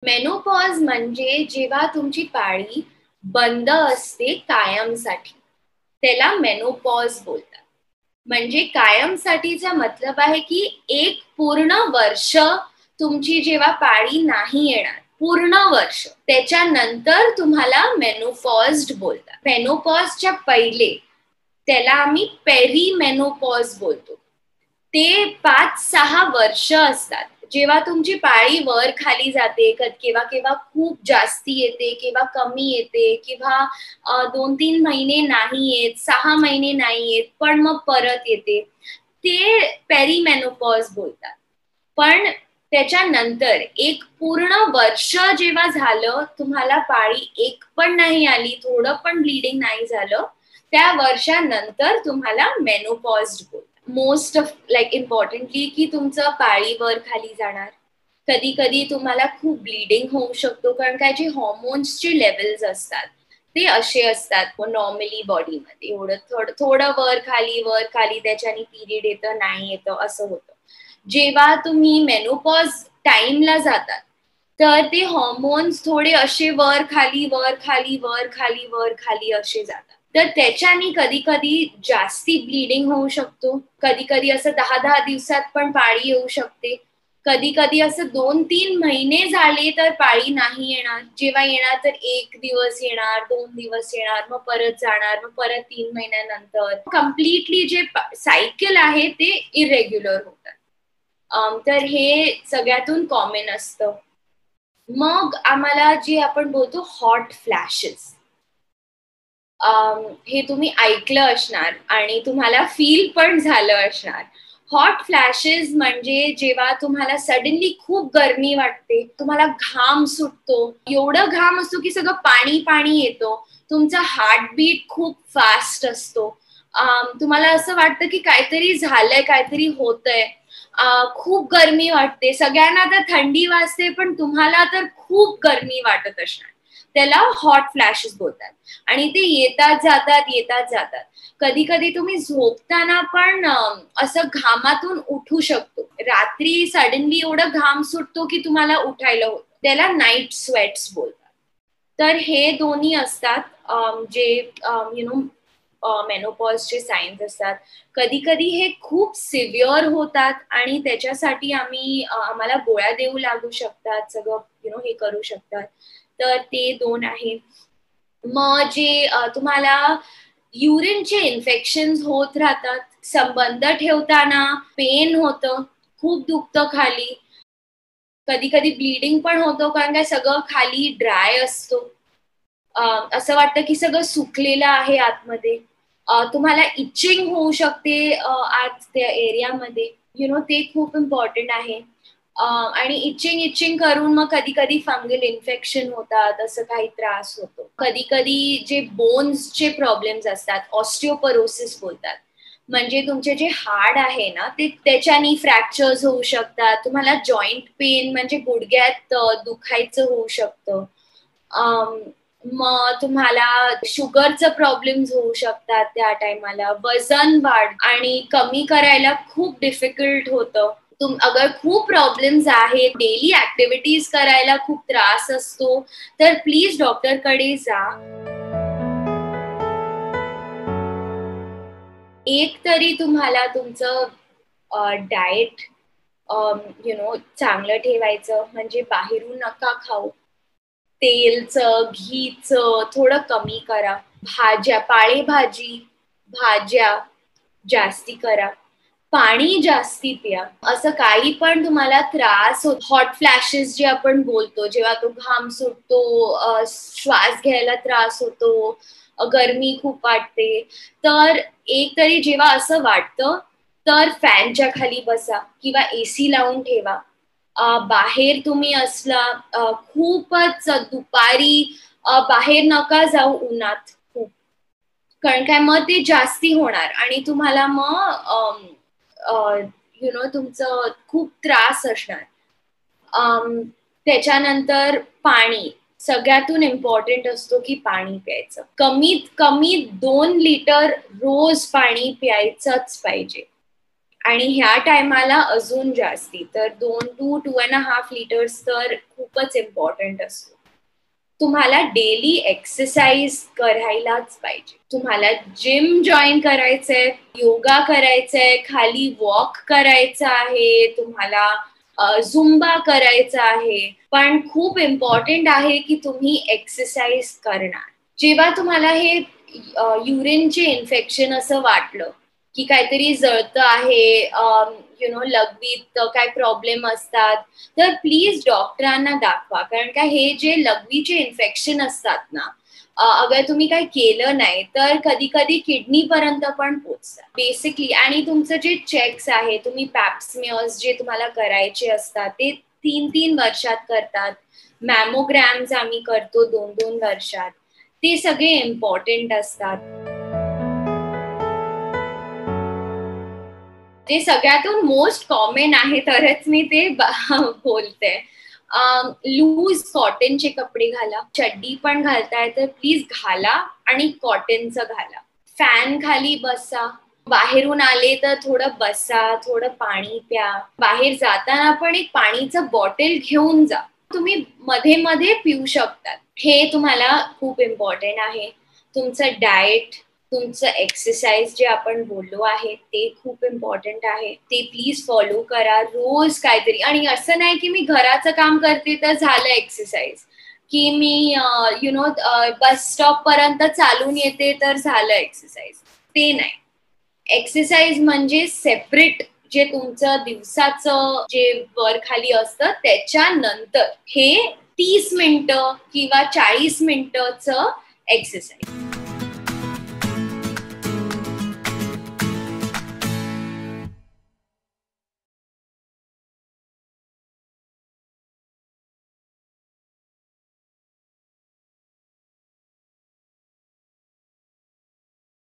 Menopause म्हणजे जेव्हा तुमची पाळी बंद असते कायमसाठी, त्याला मेनोपॉज बोलतात. म्हणजे कायमसाठीचा मतलब आहे की एक पूर्ण वर्ष तुमची जेव्हा पाळी नाही येणार, पूर्ण वर्ष, त्याच्यानंतर तुम्हाला मेनोपॉज्ड बोलतात. मेनोपॉजच्या पहिले त्याला आम्ही पेरी मेनोपॉज बोलतो. ते 5-6 वर्ष असतात. जेव्हा तुमची पाळी वर खाली जाते, केव्हा केव्हा खूप जास्ती येते, केव्हा कमी येते, किंवा 2-3 महिने नाही येत, 6 महिने नाही येत, पण मग परत येते. ते पेरीमेनोपॉज बोलतात. पण त्याच्यानंतर एक पूर्ण वर्ष जेव्हा झालं, तुम्हाला पाळी एक पण नाही आली, थोडं पण ब्लिडिंग नाही झालं, त्या वर्षानंतर तुम्हाला मेनोपॉज्ड बोलतात. मोस्ट ऑफ इम्पॉर्टंटली की तुमचं पाळी वर खाली जाणार. कधी कधी तुम्हाला खूप ब्लिडिंग होऊ शकतो, कारण काय जे हॉर्मोन्सचे लेवल्स असतात ते असे असतात नॉर्मली बॉडीमध्ये. एवढं थोडं वर खाली त्याच्याने पिरियड येतं, नाही येतं, असं होतं. जेव्हा तुम्ही मेनोपॉज टाइमला जातात तर ते हॉर्मोन्स थोडे असे वर खाली असे जातात. तर त्याच्याने कधी कधी जास्ती ब्लिडिंग होऊ शकतो. कधी कधी असं 10-10 दिवसात पण पाळी येऊ शकते. कधी कधी असं 2-3 महिने झाले तर पाळी नाही येणार. जेव्हा येणार तर 1 दिवस येणार, 2 दिवस येणार, मग परत जाणार, मग परत 3 महिन्यानंतर. कम्प्लिटली जे सायकल आहे ते इरेग्युलर होतात. तर हे सगळ्यातून कॉमन असतं. मग आम्हाला जे आपण बोलतो हॉट फ्लॅशेस, हे तुम्ही ऐकलं असणार आणि तुम्हाला फील पण झालं असणार. हॉट फ्लॅशेस म्हणजे जेव्हा तुम्हाला सडनली खूप गरमी वाटते, तुम्हाला घाम सुटतो, एवढं घाम असतो की सगळं पाणी पाणी येतो, तुमचा हार्टबीट खूप फास्ट असतो, तुम्हाला असं वाटतं की काहीतरी झालंय, काहीतरी होतंय, खूप गरमी वाटते. सगळ्यांना तर थंडी वाजते, पण तुम्हाला तर खूप गरमी वाटत असणार. त्याला हॉट फ्लॅशेस बोलतात. आणि ते येतात जातात. कधी कधी तुम्ही झोपताना पण असं घामातून उठू शकतो. रात्री सडनली एवढं घाम सुटतो की तुम्हाला उठायला होतं. त्याला नाईट स्वेट्स बोलतात. तर हे दोन्ही असतात जे मेनोपॉजचे साईन्स असतात. कधी कधी हे खूप सिव्हिअर होतात आणि त्याच्यासाठी आम्हाला गोळ्या देऊ लागू शकतात, सगळं हे करू शकतात. तर ते 2 आहे. मग जे तुम्हाला युरिनचे इन्फेक्शन होत राहतात, संबंध ठेवताना पेन होतं, खूप दुखतं खाली, कधी कधी ब्लिडिंग पण होतो, कारण काय सगळं खाली ड्राय असतो, असं वाटतं की सगळं सुकलेलं आहे आतमध्ये. तुम्हाला इचिंग होऊ शकते आत त्या एरियामध्ये. ते खूप इम्पॉर्टंट आहे. आणि इचिंग करून मग कधी कधी फंगल इन्फेक्शन होतात, असं काही त्रास होतो. कधी कधी जे बोन्सचे प्रॉब्लेम्स असतात, ऑस्टिओपरोसिस बोलतात, म्हणजे तुमचे जे हाड आहे ना ते त्याच्यानी फ्रॅक्चर्स होऊ शकतात. तुम्हाला जॉईंट पेन म्हणजे गुडघ्यात दुखायचं होऊ शकतं. मग तुम्हाला शुगरचं प्रॉब्लेम्स होऊ शकतात. त्या टायमाला वजन वाढ आणि कमी करायला खूप डिफिकल्ट होतं. अगर खूप प्रॉब्लेम्स आहेत, डेली ऍक्टिव्हिटीज करायला खूप त्रास असतो, तर प्लीज डॉक्टरकडे जा. एक तरी तुम्हाला तुमचं डाएट चांगलं ठेवायचं, म्हणजे बाहेरून नका खाऊ. तेलचं, घीचं थोडं कमी करा. पालेभाजी, भाज्या जास्ती करा. पाणी जास्ती प्या. असं काही पण तुम्हाला त्रास होत, हॉट फ्लॅशेस जे आपण बोलतो, जेव्हा तो घाम सुटतो, श्वास घ्यायला त्रास होतो, गरमी खूप वाटते, तर एक तरी जेव्हा असं वाटतं तर फॅनच्या खाली बसा किंवा एसी लावून ठेवा. बाहेर तुम्ही असला, खूपच दुपारी बाहेर नका जाऊ उन्हात खूप, कारण काय मग ते जास्ती होणार आणि तुम्हाला मग तुमचं खूप त्रास असणार. त्याच्यानंतर पाणी सगळ्यातून इम्पॉर्टंट असतो की पाणी प्यायचं. कमीत कमी 2 लिटर रोज पाणी प्यायचंच पाहिजे. आणि ह्या टायमाला अजून जास्ती, तर 2 to 2.5 लिटर्स तर खूपच इम्पॉर्टंट असतो. तुम्हाला डेली एक्सरसाइज करायलाच पाहिजे. तुम्हाला जिम जॉईन करायचंय, योगा करायचंय, खाली वॉक करायचं आहे, तुम्हाला झुंबा करायचा आहे, पण खूप इम्पॉर्टंट आहे की तुम्ही एक्सरसाइज करणार. जेव्हा तुम्हाला हे युरिनचे इन्फेक्शन असं वाटलं की काहीतरी जळतं आहे, लघवीत काय प्रॉब्लेम असतात, तर प्लीज डॉक्टरांना दाखवा. कारण का हे जे लघवीचे इन्फेक्शन असतात ना, अगर तुम्ही काही केलं नाही तर कधी कधी किडनी पर्यंत पण पोहोचतात बेसिकली. आणि तुमचं जे चेक्स आहे, तुम्ही पॅप्समियर्स जे तुम्हाला करायचे असतात ते 3-3 वर्षात करतात. मॅमोग्रॅम्स आम्ही करतो 2-2 वर्षात. ते सगळे इम्पॉर्टंट असतात. ते सगळ्यातून मोस्ट कॉमन आहे, तरच मी ते बोलते. लूज कॉटनचे कपडे घाला. चड्डी पण घालताय तर प्लीज घाला आणि कॉटनचं घाला. फॅन खाली बसा. बाहेरून आले तर थोडं बसा, थोडं पाणी प्या. बाहेर जाताना पण एक पाणीचं बॉटल घेऊन जा. तुम्ही मध्ये मध्ये पिऊ शकतात. हे तुम्हाला खूप इम्पॉर्टंट आहे. तुमचं डाएट, तुमचं एक्सरसाइज जे आपण बोललो आहे ते खूप इम्पॉर्टंट आहे. ते प्लीज फॉलो करा रोज काहीतरी. आणि असं नाही की मी घराचं काम करते तर झालं एक्सरसाइज, की मी बस स्टॉप पर्यंत चालून येते तर झालं एक्सरसाइज. ते नाही. एक्सरसाइज म्हणजे सेपरेट जे तुमचं दिवसाचं जे वर खाली असतं त्याच्यानंतर हे 30 मिनिटं किंवा 40 मिनिटंचं एक्सरसाइज.